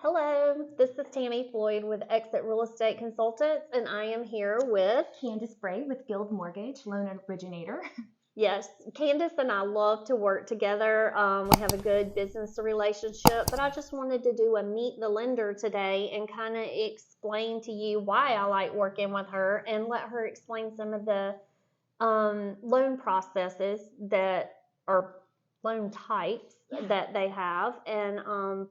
Hello, this is Tami Floyd with Exit Real Estate Consultants, and I am here with, Candice Bray with Guild Mortgage, loan originator. yes, Candice and I love to work together. We have a good business relationship, but I just wanted to do a Meet the Lender today and kind of explain to you why I like working with her and let her explain some of the loan processes that are loan types that they have and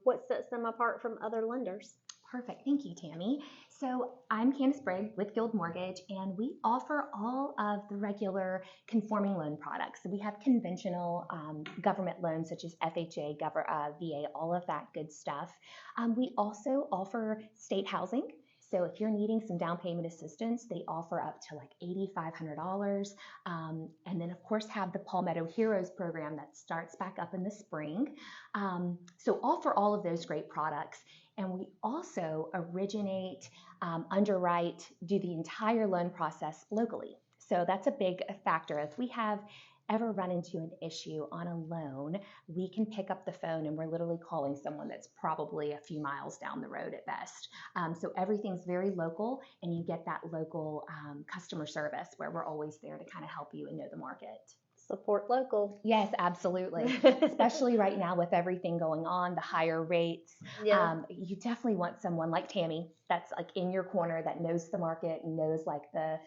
what sets them apart from other lenders. Perfect. Thank you, Tami. So I'm Candice Bray with Guild Mortgage, and we offer all of the regular conforming loan products. So we have conventional government loans such as FHA, VA, all of that good stuff. We also offer state housing. So if you're needing some down payment assistance, they offer up to like $8,500. And then of course have the Palmetto Heroes program that starts back up in the spring. So offer all of those great products. And we also originate, underwrite, do the entire loan process locally. So that's a big factor. If we have ever run into an issue on a loan, we can pick up the phone and we're literally calling someone that's probably a few miles down the road at best. So everything's very local, and you get that local customer service where we're always there to kind of help you and know the market. Support local. Yes, absolutely. Especially right now with everything going on, the higher rates. Yeah. You definitely want someone like Tami that's like in your corner, that knows the market and knows like the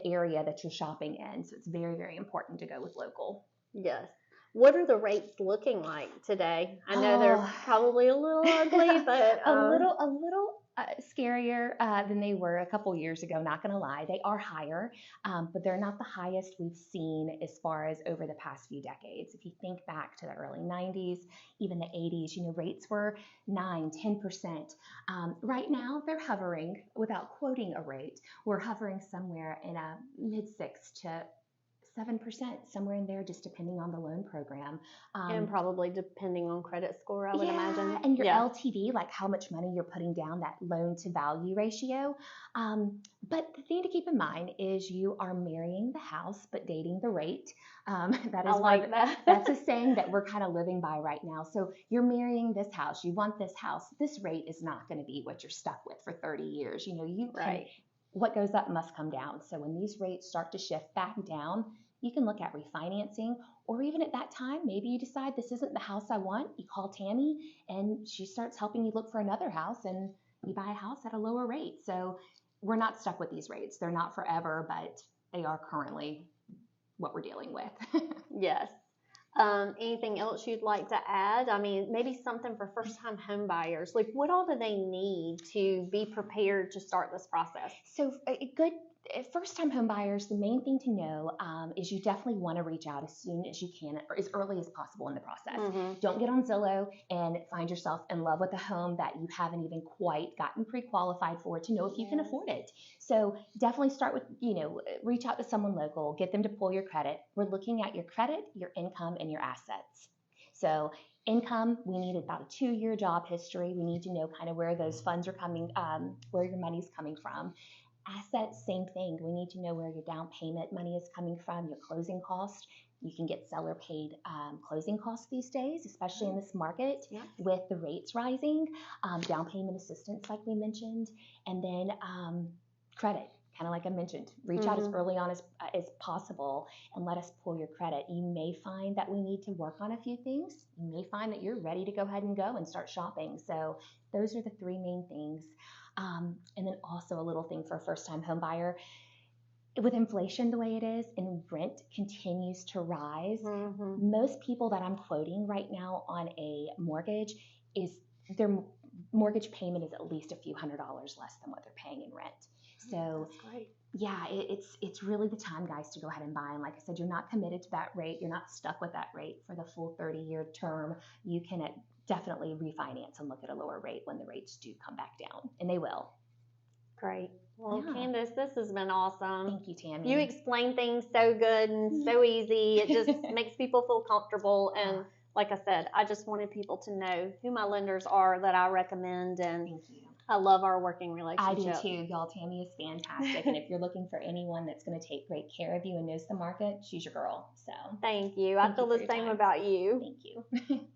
area that you're shopping in. So it's very, very important to go with local. Yes. What are the rates looking like today? I know they're probably a little ugly, but a little scarier than they were a couple years ago. Not going to lie, they are higher, but they're not the highest we've seen as far as over the past few decades. If you think back to the early 90s, even the 80s, rates were 9-10%. Right now, they're hovering, without quoting a rate, we're hovering somewhere in a mid-6 to 7%, somewhere in there, just depending on the loan program. And probably depending on credit score, I would imagine. And your LTV, like how much money you're putting down, that loan to value ratio. But the thing to keep in mind is you are marrying the house, but dating the rate. That is that. That's a saying that we're kind of living by right now. So you're marrying this house, you want this house. This rate is not going to be what you're stuck with for 30 years. Right. What goes up must come down. So when these rates start to shift back down, you can look at refinancing, or even at that time, maybe you decide this isn't the house I want. You call Tami and she starts helping you look for another house, and you buy a house at a lower rate. So we're not stuck with these rates. They're not forever, but they are currently what we're dealing with. Yes. Anything else you'd like to add? I mean, maybe something for first-time home buyers. Like, what all do they need to be prepared to start this process? So good first-time home buyers, the main thing to know is you definitely want to reach out as soon as you can, or as early as possible in the process. Mm-hmm. Don't get on Zillow and find yourself in love with a home that you haven't even quite gotten pre-qualified for to know if you can afford it. So definitely start with, reach out to someone local, get them to pull your credit. We're looking at your credit, your income, and your assets. So income, we need about a 2-year job history. We need to know kind of where those funds are coming, where your money's coming from. Assets, same thing. We need to know where your down payment money is coming from, your closing cost. You can get seller paid closing costs these days, especially in this market with the rates rising. Down payment assistance, like we mentioned, and then credit. Kind of like I mentioned, reach out as early on as possible and let us pull your credit. You may find that we need to work on a few things. You may find that you're ready to go ahead and go and start shopping. So those are the 3 main things. And then also a little thing for a first-time home buyer. With inflation the way it is and rent continues to rise, most people that I'm quoting right now on a mortgage is their mortgage payment is at least a few $100s less than what they're paying in rent. So that's great. Yeah, it's really the time, guys, to go ahead and buy. And like I said, you're not committed to that rate. You're not stuck with that rate for the full 30-year term. You can definitely refinance and look at a lower rate when the rates do come back down, and they will. Great. Well, Candice, this has been awesome. Thank you, Tami. You explain things so good and so easy. It just makes people feel comfortable. And like I said, I just wanted people to know who my lenders are that I recommend. And thank you. I love our working relationship. I do too, y'all. Tami is fantastic. And if you're looking for anyone that's going to take great care of you and knows the market, she's your girl. So thank you. I feel the same about you. Thank you.